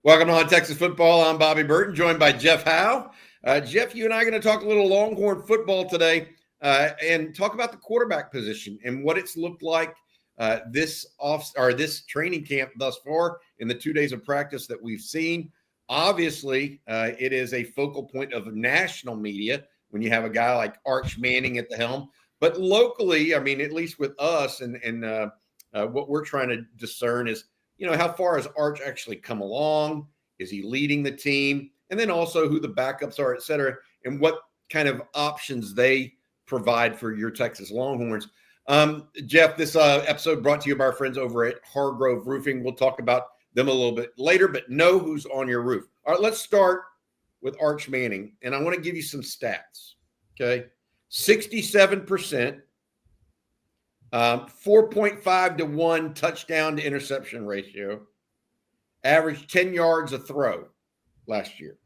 Welcome to On Texas Football. I'm Bobby Burton, joined by Jeff Howe. Jeff, you and I are going to talk a little Longhorn football today and talk about the quarterback position and what it's looked like this training camp thus far in the 2 days of practice that we've seen. Obviously, it is a focal point of national media when you have a guy like Arch Manning at the helm. But locally, I mean, at least with us and what we're trying to discern is, how far has Arch actually come along? Is he leading the team? And then also who the backups are, et cetera, and what kind of options they provide for your Texas Longhorns. Jeff, this episode brought to you by our friends over at Hargrove Roofing. We'll talk about them a little bit later, but know who's on your roof. All right, let's start with Arch Manning, and I want to give you some stats, okay? 67%. 4.5 to 1 touchdown to interception ratio, averaged 10 yards a throw last year,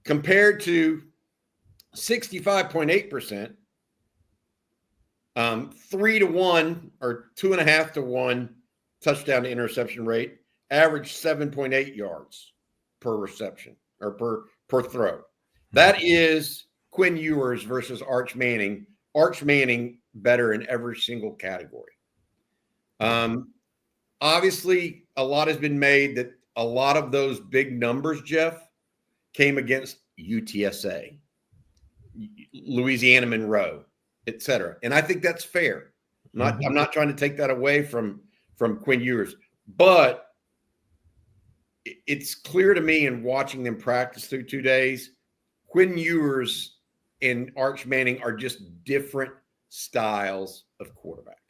compared to 65.8%, 3 to 1 or 2.5 to 1 touchdown to interception rate, averaged 7.8 yards per reception or per throw. That is Quinn Ewers versus Arch Manning. Arch Manning better in every single category. Obviously, a lot has been made that a lot of those big numbers, Jeff, came against UTSA, Louisiana Monroe, et cetera. And I think that's fair. I'm not trying to take that away from Quinn Ewers, but it's clear to me in watching them practice through 2 days, Quinn Ewers and Arch Manning are just different styles of quarterback.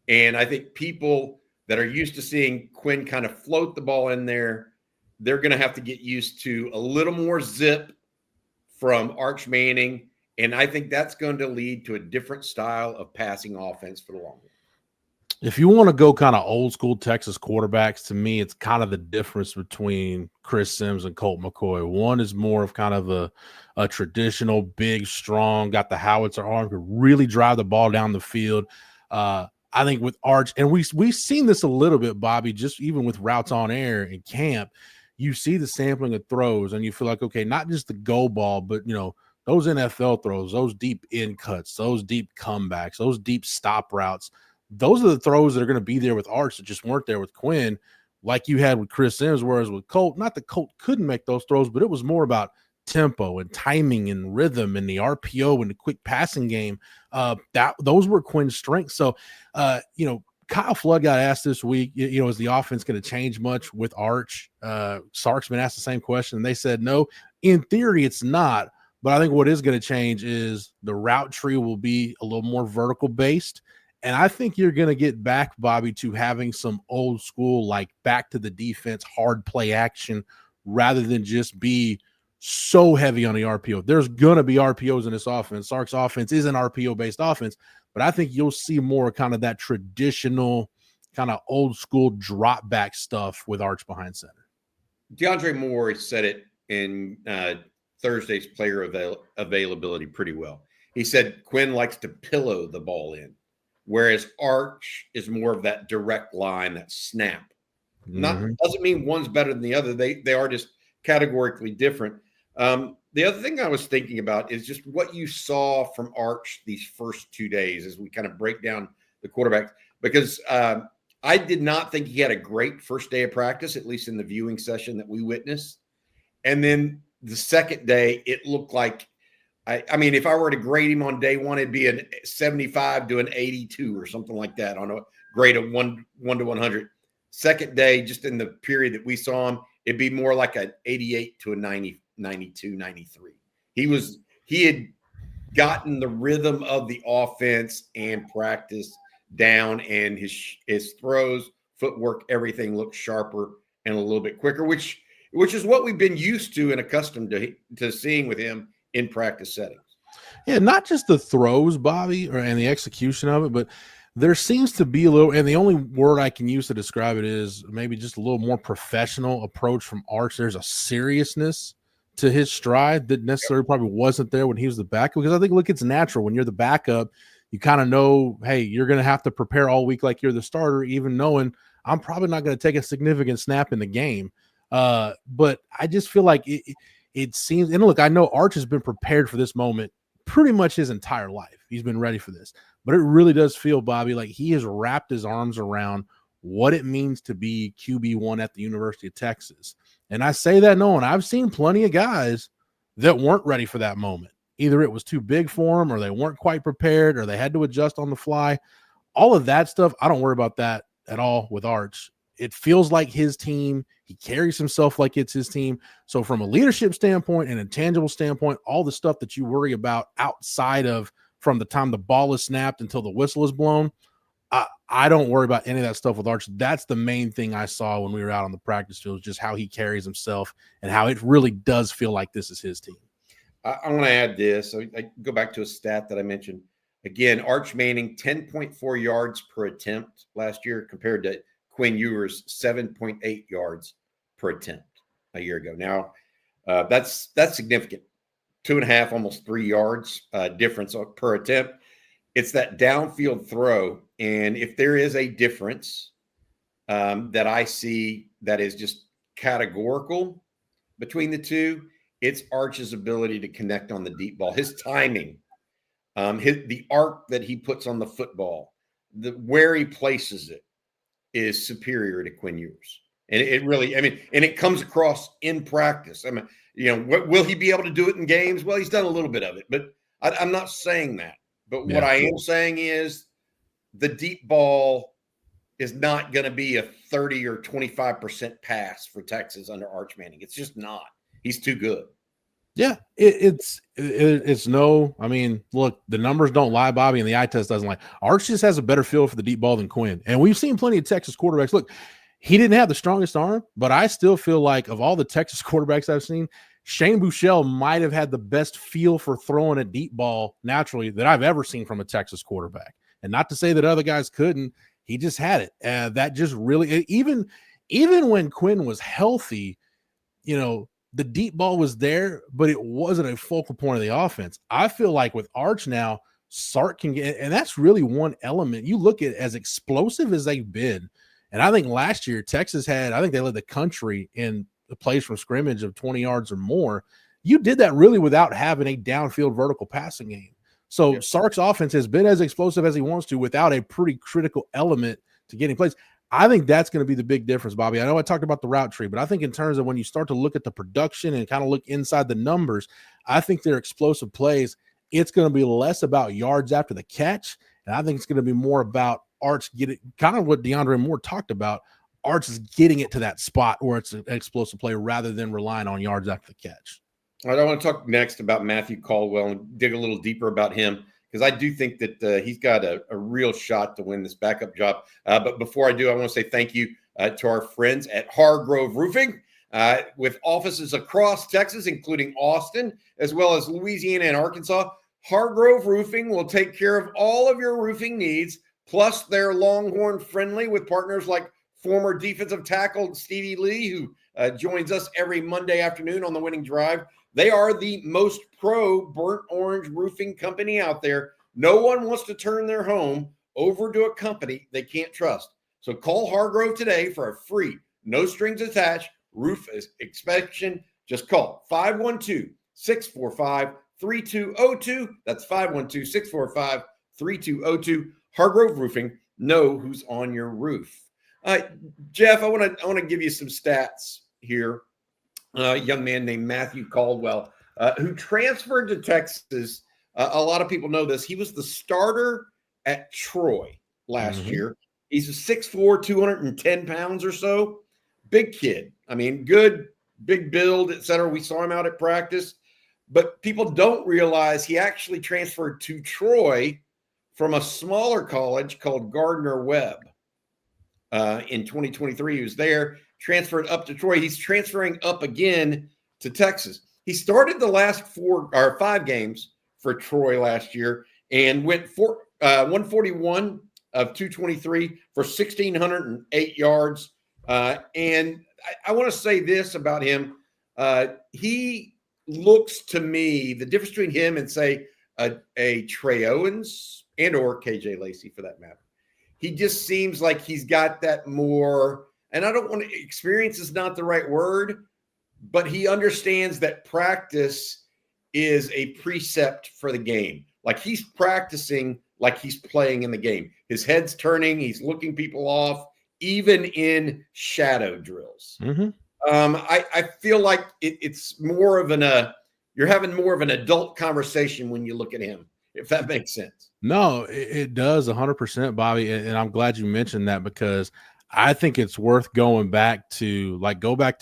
And I think people that are used to seeing Quinn kind of float the ball in there, they're going to have to get used to a little more zip from Arch Manning. And I think that's going to lead to a different style of passing offense for the Longhorns. If you want to go kind of old school Texas quarterbacks, to me, it's kind of the difference between Chris Sims and Colt McCoy. One is more of kind of a traditional, big, strong, got the howitzer arm, could really drive the ball down the field. I think with Arch, and we've seen this a little bit, Bobby, just even with routes on air in camp, you see the sampling of throws and you feel like, okay, not just the go ball, but, those NFL throws, those deep in cuts, those deep comebacks, those deep stop routes. Those are the throws that are going to be there with Arch that just weren't there with Quinn, like you had with Chris Sims, whereas with Colt, not that Colt couldn't make those throws, but it was more about tempo and timing and rhythm and the RPO and the quick passing game. Those were Quinn's strengths. So, Kyle Flood got asked this week, is the offense going to change much with Arch? Sark's been asked the same question, and they said no. In theory, it's not. But I think what is going to change is the route tree will be a little more vertical based. And I think you're going to get back, Bobby, to having some old school, like back to the defense, hard play action, rather than just be so heavy on the RPO. There's going to be RPOs in this offense. Sark's offense is an RPO-based offense, but I think you'll see more kind of that traditional, kind of old school drop back stuff with Arch behind center. DeAndre Moore said it in Thursday's player availability pretty well. He said Quinn likes to pillow the ball in, whereas Arch is more of that direct line, that snap. Doesn't mean one's better than the other. They are just categorically different. The other thing I was thinking about is just what you saw from Arch these first 2 days as we kind of break down the quarterback, because I did not think he had a great first day of practice, at least in the viewing session that we witnessed. And then the second day, it looked like, I mean, if I were to grade him on day one, it'd be a 75 to an 82 or something like that on a grade of 1 to 100. Second day, just in the period that we saw him, it'd be more like an 88 to a 90, 92, 93. He had gotten the rhythm of the offense and practice down, and his throws, footwork, everything looked sharper and a little bit quicker, which is what we've been used to and accustomed to seeing with him in practice settings. Yeah, not just the throws, Bobby, and the execution of it, but there seems to be a little, and the only word I can use to describe it is maybe just a little more professional approach from Arch. There's a seriousness to his stride that necessarily probably wasn't there when he was the backup, because I think, look, it's natural when you're the backup, you kind of know, hey, you're going to have to prepare all week like you're the starter, even knowing I'm probably not going to take a significant snap in the game. But I just feel like it seems, and look, I know Arch has been prepared for this moment pretty much his entire life. He's been ready for this, but it really does feel, Bobby, like he has wrapped his arms around what it means to be QB1 at the University of Texas. And I say that knowing I've seen plenty of guys that weren't ready for that moment. Either it was too big for them, or they weren't quite prepared, or they had to adjust on the fly. All of that stuff, I don't worry about that at all with Arch. It feels like his team. He carries himself like it's his team. So from a leadership standpoint and a tangible standpoint, all the stuff that you worry about outside of from the time the ball is snapped until the whistle is blown, I don't worry about any of that stuff with Arch. That's the main thing I saw when we were out on the practice field, just how he carries himself and how it really does feel like this is his team. I want to add this. I go back to a stat that I mentioned. Again, Arch Manning, 10.4 yards per attempt last year compared to Quinn Ewers, 7.8 yards per attempt a year ago. Now, that's significant. 2.5, almost 3 yards difference per attempt. It's that downfield throw. And if there is a difference that I see that is just categorical between the two, it's Arch's ability to connect on the deep ball, his timing, the arc that he puts on the football, where he places it is superior to Quinn Ewers. And it really, and it comes across in practice. Will he be able to do it in games? Well, he's done a little bit of it, but I'm not saying that. But what I am saying is the deep ball is not going to be a 30 or 25% pass for Texas under Arch Manning. It's just not. He's too good. Yeah, it's no. I mean, look, the numbers don't lie, Bobby, and the eye test doesn't lie. Arch just has a better feel for the deep ball than Quinn, and we've seen plenty of Texas quarterbacks. Look, he didn't have the strongest arm, but I still feel like of all the Texas quarterbacks I've seen, Shane Buechele might have had the best feel for throwing a deep ball naturally that I've ever seen from a Texas quarterback. And not to say that other guys couldn't, he just had it. That just really, even when Quinn was healthy, the deep ball was there, but it wasn't a focal point of the offense. I feel like with Arch now, Sark can get, and that's really one element. You look at as explosive as they've been. And I think last year, Texas I think they led the country in the plays from scrimmage of 20 yards or more. You did that really without having a downfield vertical passing game. So Sark's offense has been as explosive as he wants to without a pretty critical element to getting plays. I think that's going to be the big difference, Bobby. I know I talked about the route tree, but I think in terms of when you start to look at the production and kind of look inside the numbers, I think their explosive plays, it's going to be less about yards after the catch. And I think it's going to be more about Arch getting, kind of what DeAndre Moore talked about. Arch is getting it to that spot where it's an explosive play rather than relying on yards after the catch. All right, I want to talk next about Matthew Caldwell and dig a little deeper about him, because I do think that he's got a real shot to win this backup job. But before I do, I want to say thank you to our friends at Hargrove Roofing, with offices across Texas, including Austin, as well as Louisiana and Arkansas. Hargrove Roofing will take care of all of your roofing needs, plus they're Longhorn friendly with partners like former defensive tackle Stevie Lee, who joins us every Monday afternoon on the Winning Drive. They are the most pro burnt orange roofing company out there. No one wants to turn their home over to a company they can't trust. So call Hargrove today for a free, no strings attached roof inspection. Just call 512-645-3202. That's 512-645-3202. Hargrove Roofing. Know who's on your roof. Jeff, I want to give you some stats here. A young man named Matthew Caldwell, who transferred to Texas. A lot of people know this. He was the starter at Troy last year. He's a 6'4", 210 pounds or so. Big kid. I mean, good, big build, et cetera. We saw him out at practice. But people don't realize he actually transferred to Troy from a smaller college called Gardner-Webb. In 2023, he was there, transferred up to Troy. He's transferring up again to Texas. He started the last 5 games for Troy last year and went 141 of 223 for 1,608 yards. And I want to say this about him. He looks to me, the difference between him and, say, a Trey Owens and or KJ Lacey for that matter. He just seems like he's got that more, and I don't want to, experience is not the right word, but he understands that practice is a precept for the game. Like he's practicing like he's playing in the game. His head's turning. He's looking people off, even in shadow drills. Mm-hmm. I feel like it's more of you're having more of an adult conversation when you look at him, if that makes sense. No, it does 100%, Bobby. And I'm glad you mentioned that, because I think it's worth going back to,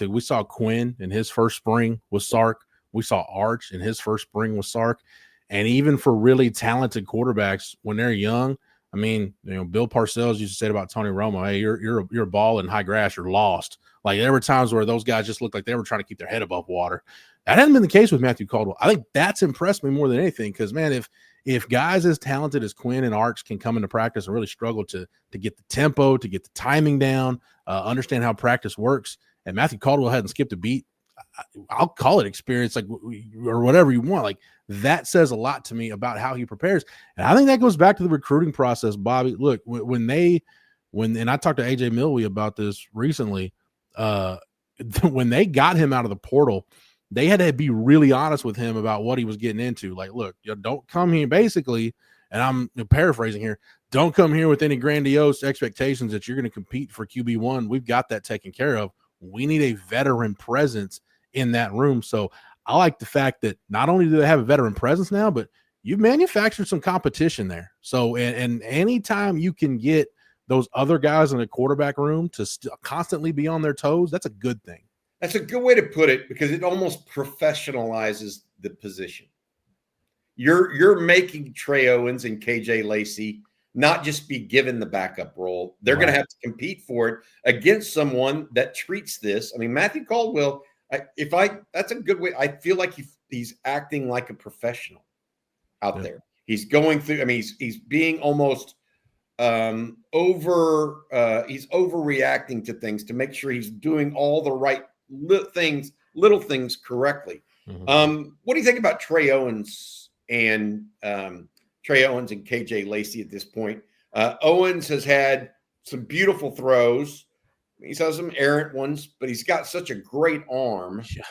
we saw Quinn in his first spring with Sark. We saw Arch in his first spring with Sark. And even for really talented quarterbacks, when they're young, I mean, Bill Parcells used to say about Tony Romo, hey, you're a ball in high grass, you're lost. Like there were times where those guys just looked like they were trying to keep their head above water. That hasn't been the case with Matthew Caldwell. I think that's impressed me more than anything, because, man, if guys as talented as Quinn and Arch can come into practice and really struggle to get the tempo, to get the timing down, understand how practice works, and Matthew Caldwell hadn't skipped a beat, I'll call it experience, or whatever you want. Like that says a lot to me about how he prepares. And I think that goes back to the recruiting process, Bobby. Look, when I talked to AJ Milwee about this recently, when they got him out of the portal, they had to be really honest with him about what he was getting into. Like, look, don't come here basically, and I'm paraphrasing here, don't come here with any grandiose expectations that you're going to compete for QB1. We've got that taken care of. We need a veteran presence in that room. So I like the fact that not only do they have a veteran presence now, but you've manufactured some competition there. So, and anytime you can get those other guys in the quarterback room to constantly be on their toes, that's a good thing. That's a good way to put it, because it almost professionalizes the position. You're making Trey Owens and KJ Lacey not just be given the backup role. They're going to have to compete for it against someone that treats this. I mean, Matthew Caldwell, that's a good way. I feel like he's acting like a professional out there. He's going through, I mean, he's being almost he's overreacting to things to make sure he's doing all the right little things correctly. Mm-hmm. What do you think about Trey Owens and KJ Lacey at this point? Owens has had some beautiful throws. He's had some errant ones, but he's got such a great arm. Yeah.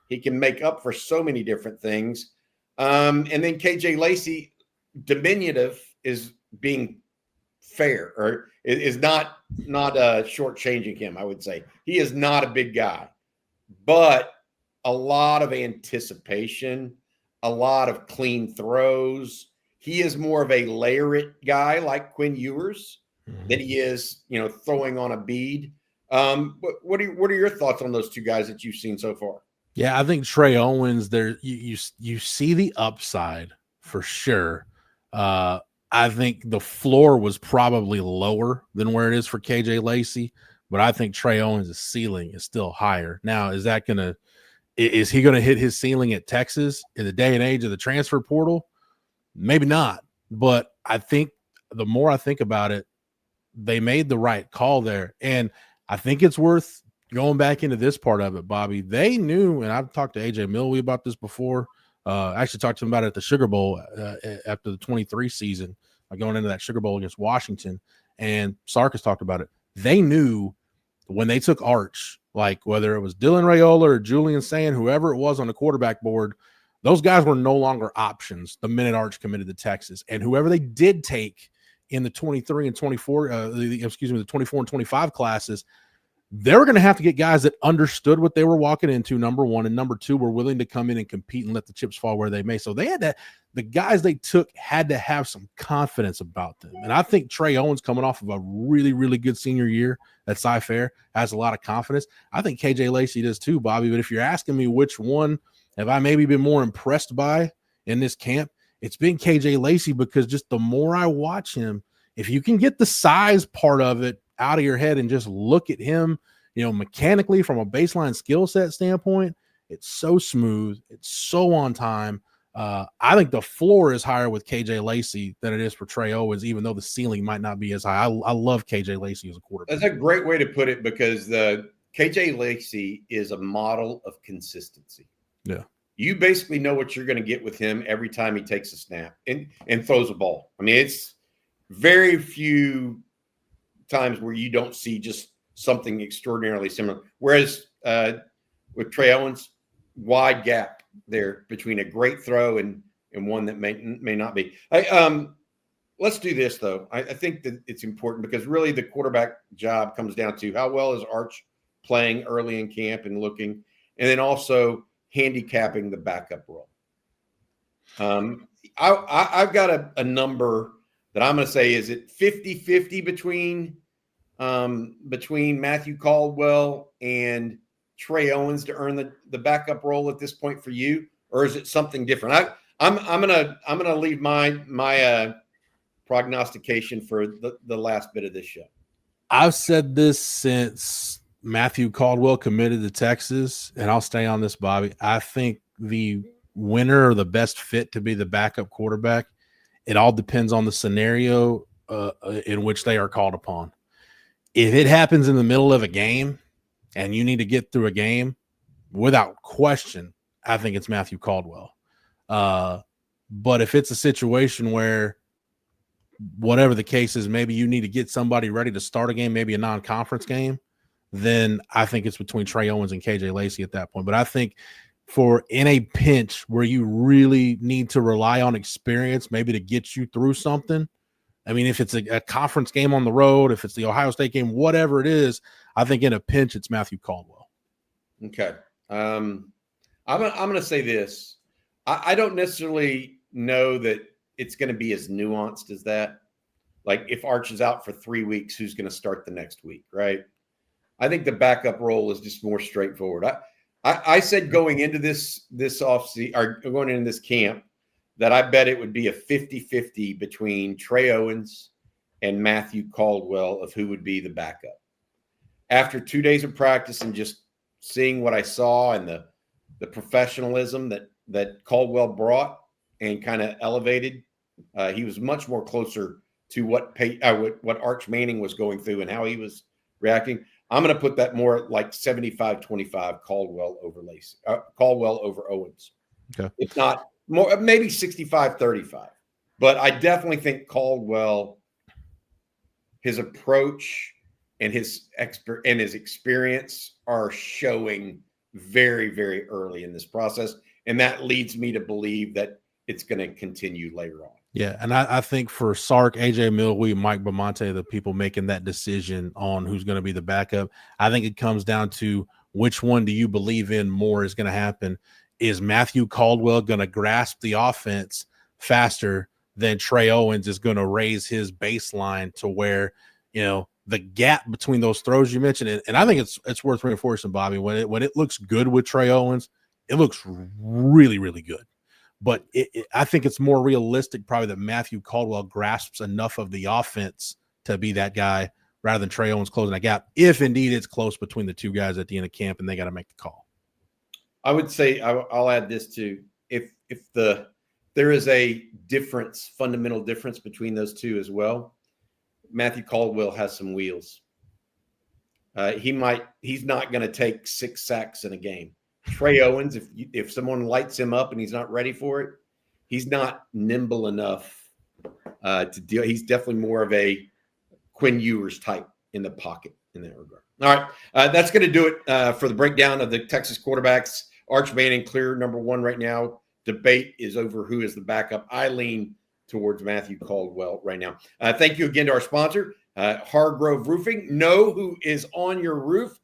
He can make up for so many different things. And then KJ Lacey, diminutive, is being fair, or is not shortchanging him, I would say. He is not a big guy, but a lot of anticipation, a lot of clean throws. He is more of a layer it guy like Quinn Ewers than he is, throwing on a bead. What are your thoughts on those two guys that you've seen so far? Yeah, I think Trey Owens, there you see the upside for sure. I think the floor was probably lower than where it is for KJ Lacey, but I think Trey Owens' ceiling is still higher. Now, is he going to hit his ceiling at Texas in the day and age of the transfer portal? Maybe not, but I think the more I think about it, they made the right call there. And I think it's worth going back into this part of it, Bobby. They knew, and I've talked to AJ Milwee about this before. I actually talked to him about it at the Sugar Bowl after the 23 season, going into that Sugar Bowl against Washington. And Sarkis talked about it. They knew when they took Arch, like whether it was Dylan Raiola or Julian Sand, whoever it was on the quarterback board, those guys were no longer options the minute Arch committed to Texas. And whoever they did take in the 23 and 24, the 24 and 25 classes, they were going to have to get guys that understood what they were walking into, number one, and number two, were willing to come in and compete and let the chips fall where they may. So the guys they took had to have some confidence about them. And I think Trey Owens, coming off of a really, really good senior year at Cy-Fair, has a lot of confidence. I think KJ Lacey does too, Bobby. But if you're asking me which one have I maybe been more impressed by in this camp, it's been KJ Lacey, because just the more I watch him, if you can get the size part of it out of your head and just look at him, mechanically from a baseline skill set standpoint, it's so smooth. It's so on time. I think the floor is higher with KJ Lacey than it is for Trey Owens, even though the ceiling might not be as high. I love KJ Lacey as a quarterback. That's a great way to put it, because the KJ Lacey is a model of consistency. Yeah. You basically know what you're going to get with him every time he takes a snap and throws a ball. I mean, it's very few times where you don't see just something extraordinarily similar. Whereas with Trey Owens, wide gap there between a great throw and one that may not be. Let's do this, though. I think that it's important because really the quarterback job comes down to how well is Arch playing early in camp and looking, and then also handicapping the backup role. I've got a number that I'm going to say, is it 50-50 between Matthew Caldwell and Trey Owens to earn the backup role at this point for you, or is it something different? I'm gonna leave my prognostication for the last bit of this show. I've said this since Matthew Caldwell committed to Texas, and I'll stay on this, Bobby. I think the winner or the best fit to be the backup quarterback, it all depends on the scenario in which they are called upon. If it happens in the middle of a game and you need to get through a game, without question, I think it's Matthew Caldwell. But if it's a situation where whatever the case is, maybe you need to get somebody ready to start a game, maybe a non-conference game, then I think it's between Trey Owens and KJ Lacey at that point. But I think for in a pinch where you really need to rely on experience, maybe to get you through something, I mean, if it's a conference game on the road, if it's the Ohio State game, whatever it is, I think in a pinch it's Matthew Caldwell. Okay. I'm going to say this. I don't necessarily know that it's going to be as nuanced as that. Like if Arch is out for 3 weeks, who's going to start the next week, right? I think the backup role is just more straightforward. I said going into this offseason or going into this camp that I bet it would be a 50-50 between Trey Owens and Matthew Caldwell of who would be the backup. After 2 days of practice and just seeing what I saw and the professionalism that Caldwell brought and kind of elevated, he was much more closer to what Arch Manning was going through and how he was reacting. I'm going to put that more like 75-25 Caldwell over Owens. Okay. If not more, maybe 65-35. But I definitely think Caldwell, his approach and his experience are showing very, very early in this process. And that leads me to believe that it's going to continue later on. Yeah, and I think for Sark, AJ Milwee, Mike Bamonte, the people making that decision on who's going to be the backup, I think it comes down to which one do you believe in more is going to happen. Is Matthew Caldwell going to grasp the offense faster than Trey Owens is going to raise his baseline to where, you know, the gap between those throws you mentioned, and I think it's worth reinforcing, Bobby, when it looks good with Trey Owens, it looks really, really good. But I think it's more realistic probably that Matthew Caldwell grasps enough of the offense to be that guy rather than Trey Owens closing that gap, if indeed it's close between the two guys at the end of camp and they got to make the call. I would say I'll add this too. If there is a difference, fundamental difference between those two as well, Matthew Caldwell has some wheels. He's not going to take 6 sacks in a game. Trey Owens, if someone lights him up and he's not ready for it, he's not nimble enough to deal. He's definitely more of a Quinn Ewers type in the pocket in that regard. All right, that's going to do it for the breakdown of the Texas quarterbacks. Arch Manning clear number one right now. Debate is over who is the backup. I lean towards Matthew Caldwell right now. Thank you again to our sponsor, Hargrove Roofing. Know who is on your roof.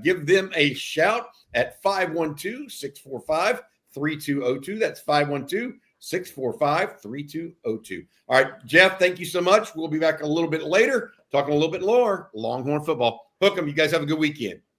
Give them a shout at 512-645-3202. That's 512-645-3202. All right, Jeff, thank you so much. We'll be back a little bit later, talking a little bit more Longhorn football. Hook 'em. You guys have a good weekend.